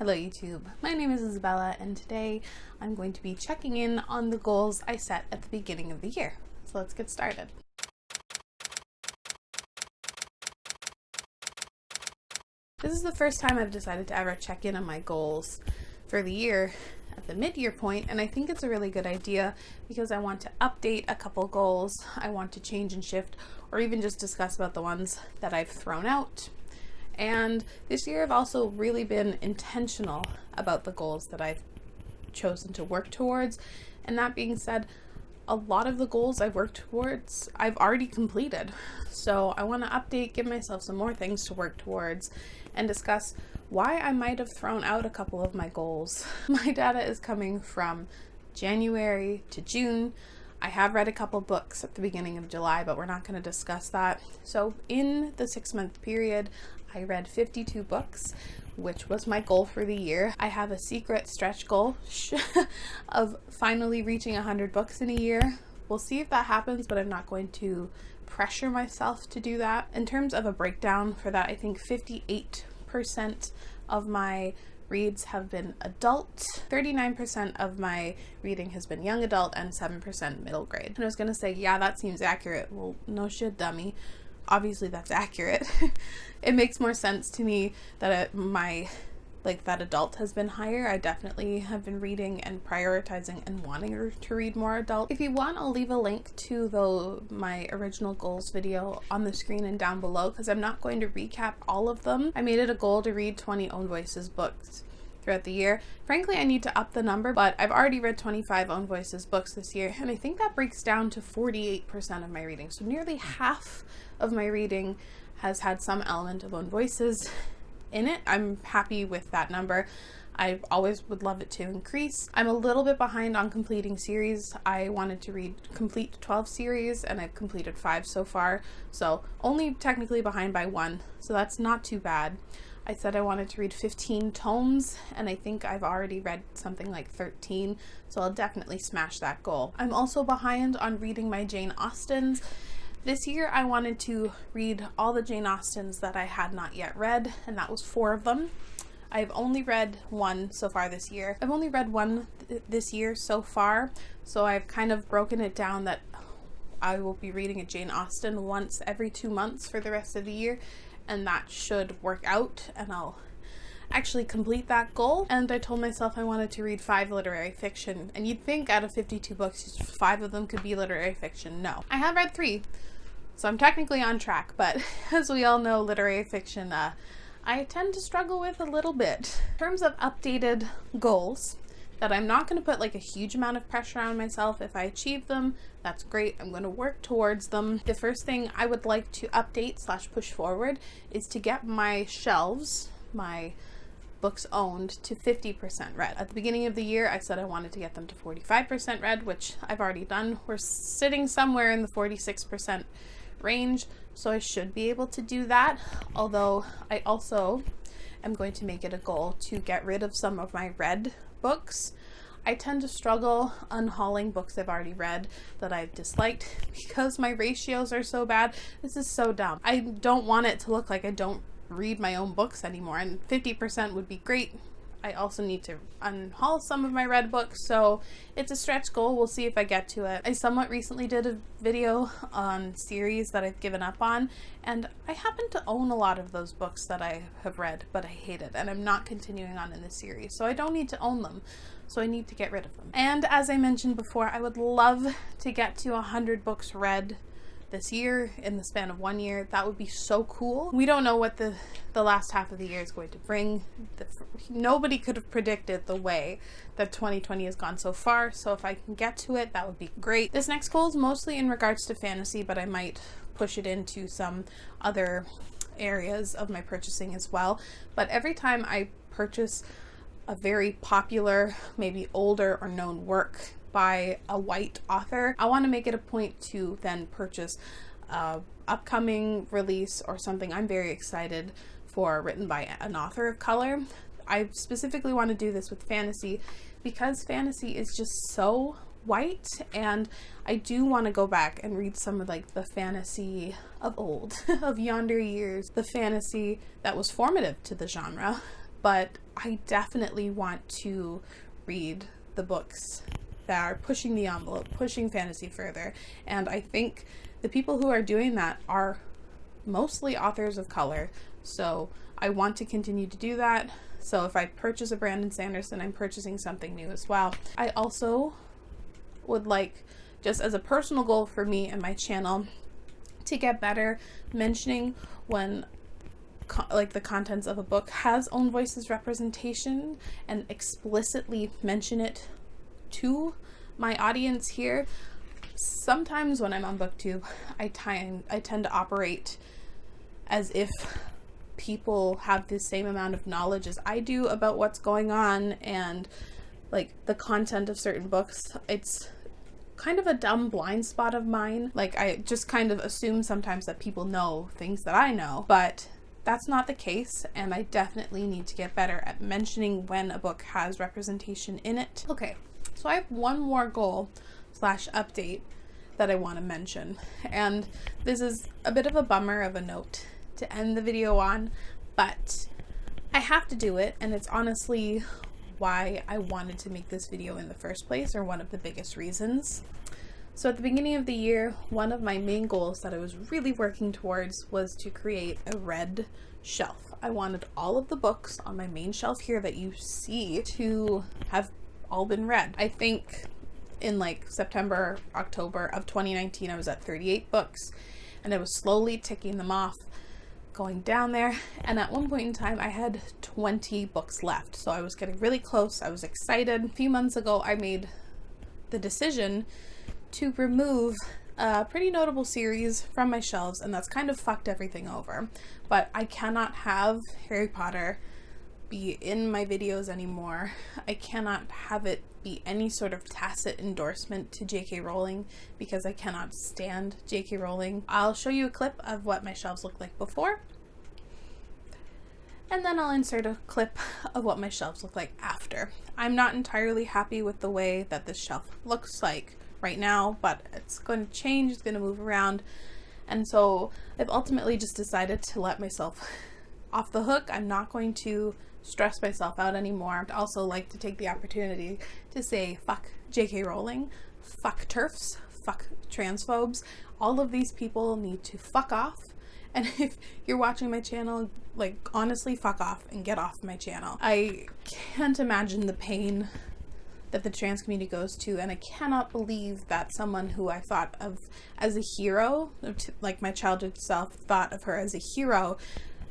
Hello YouTube, my name is Isabella and today I'm going to be checking in on the goals I set at the beginning of the year. So let's get started. This is the first time I've decided to ever check in on my goals for the year at the mid-year point, and I think it's a really good idea because I want to update a couple goals, I want to change and shift, or even just discuss about the ones that I've thrown out. And this year I've also really been intentional about the goals that I've chosen to work towards. And that being said, a lot of the goals I've worked towards, I've already completed. So I want to update, give myself some more things to work towards, and discuss why I might have thrown out a couple of my goals. My data is coming from January to June. I have read a couple books at the beginning of July, but we're not going to discuss that. So in the 6-month period, I read 52 books, which was my goal for the year. I have a secret stretch goal of finally reaching 100 books in a year. We'll see if that happens, but I'm not going to pressure myself to do that. In terms of a breakdown for that, I think 58% of my reads have been adult, 39% of my reading has been young adult, and 7% middle grade. And I was gonna say, yeah, that seems accurate. Well, no shit, dummy. Obviously that's accurate. It makes more sense to me that that adult has been higher. I definitely have been reading and prioritizing and wanting to read more adult. If you want, I'll leave a link to my original goals video on the screen and down below, because I'm not going to recap all of them. I made it a goal to read 20 Own Voices books throughout the year. Frankly, I need to up the number, but I've already read 25 Own Voices books this year, and I think that breaks down to 48% of my reading. So nearly half of my reading has had some element of Own Voices in it. I'm happy with that number. I always would love it to increase. I'm a little bit behind on completing series. I wanted to complete 12 series and I've completed 5 so far, so only technically behind by 1, so that's not too bad. I said I wanted to read 15 tomes, and I think I've already read something like 13, so I'll definitely smash that goal. I'm also behind on reading my Jane Austens. This year I wanted to read all the Jane Austens that I had not yet read, and that was 4 of them. I've only read 1 so far this year. I've only read 1 this year so far, so I've kind of broken it down that I will be reading a Jane Austen once every 2 months for the rest of the year, and that should work out, and I'll actually complete that goal. And I told myself I wanted to read 5 literary fiction, and you'd think out of 52 books 5 of them could be literary fiction. No, I have read 3, so I'm technically on track, but as we all know, literary fiction I tend to struggle with a little bit. In terms of updated goals that I'm not going to put like a huge amount of pressure on myself. If I achieve them, that's great. I'm going to work towards them. The first thing I would like to update / push forward is to get my shelves, my books owned, to 50% read. At the beginning of the year, I said I wanted to get them to 45% read, which I've already done. We're sitting somewhere in the 46% range, so I should be able to do that. Although I also am going to make it a goal to get rid of some of my read books. I tend to struggle unhauling books I've already read that I've disliked because my ratios are so bad. This is so dumb. I don't want it to look like I don't read my own books anymore, and 50% would be great. I also need to unhaul some of my read books, so it's a stretch goal. We'll see if I get to it. I somewhat recently did a video on series that I've given up on, and I happen to own a lot of those books that I have read, but I hate it, and I'm not continuing on in this series, so I don't need to own them. So I need to get rid of them. And as I mentioned before, I would love to get to 100 books read this year in the span of 1 year. That would be so cool. We don't know what the last half of the year is going to bring. Nobody could have predicted the way that 2020 has gone so far, so if I can get to it, that would be great. This next goal is mostly in regards to fantasy, but I might push it into some other areas of my purchasing as well. But every time I purchase a very popular, maybe older or known work by a white author, I want to make it a point to then purchase a upcoming release or something I'm very excited for written by an author of color. I specifically want to do this with fantasy because fantasy is just so white, and I do want to go back and read some of like the fantasy of old, of yonder years, the fantasy that was formative to the genre, but I definitely want to read the books that are pushing the envelope, pushing fantasy further. And I think the people who are doing that are mostly authors of color. So I want to continue to do that. So if I purchase a Brandon Sanderson, I'm purchasing something new as well. I also would like, just as a personal goal for me and my channel, to get better mentioning when like the contents of a book has own voices representation, and explicitly mention it to my audience here. Sometimes when I'm on BookTube, I tend to operate as if people have the same amount of knowledge as I do about what's going on and like the content of certain books. It's kind of a dumb blind spot of mine. Like, I just kind of assume sometimes that people know things that I know, but that's not the case, and I definitely need to get better at mentioning when a book has representation in it. Okay, so I have one more goal / update that I want to mention, and this is a bit of a bummer of a note to end the video on, but I have to do it, and it's honestly why I wanted to make this video in the first place, or one of the biggest reasons. So at the beginning of the year, one of my main goals that I was really working towards was to create a read shelf. I wanted all of the books on my main shelf here that you see to have all been read. I think in like September, October of 2019, I was at 38 books, and I was slowly ticking them off, going down there, and at one point in time I had 20 books left, so I was getting really close. I was excited. A few months ago I made the decision to remove a pretty notable series from my shelves, and that's kind of fucked everything over. But I cannot have Harry Potter be in my videos anymore. I cannot have it be any sort of tacit endorsement to J.K. Rowling, because I cannot stand J.K. Rowling. I'll show you a clip of what my shelves looked like before, and then I'll insert a clip of what my shelves look like after. I'm not entirely happy with the way that this shelf looks like right now, but it's going to change, it's going to move around, and so I've ultimately just decided to let myself off the hook. I'm not going to stress myself out anymore. I'd also like to take the opportunity to say fuck J.K. Rowling, fuck TERFs, fuck transphobes. All of these people need to fuck off, and if you're watching my channel, like, honestly, fuck off and get off my channel. I can't imagine the pain that the trans community goes to, and I cannot believe that someone who I thought of as a hero, like my childhood self thought of her as a hero,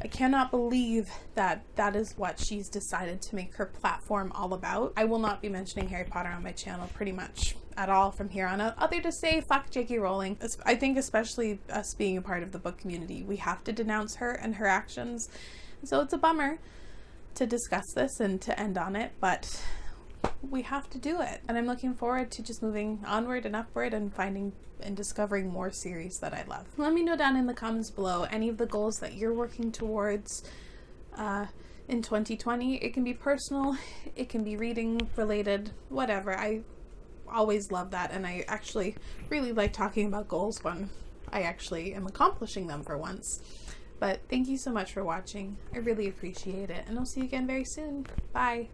I cannot believe that that is what she's decided to make her platform all about. I will not be mentioning Harry Potter on my channel pretty much at all from here on out, other to say fuck J.K. Rowling. I think especially us being a part of the book community, we have to denounce her and her actions. So it's a bummer to discuss this and to end on it, but we have to do it. And I'm looking forward to just moving onward and upward and finding and discovering more series that I love. Let me know down in the comments below any of the goals that you're working towards in 2020. It can be personal, it can be reading related, whatever. I always love that, and I actually really like talking about goals when I actually am accomplishing them for once. But thank you so much for watching. I really appreciate it, and I'll see you again very soon. Bye.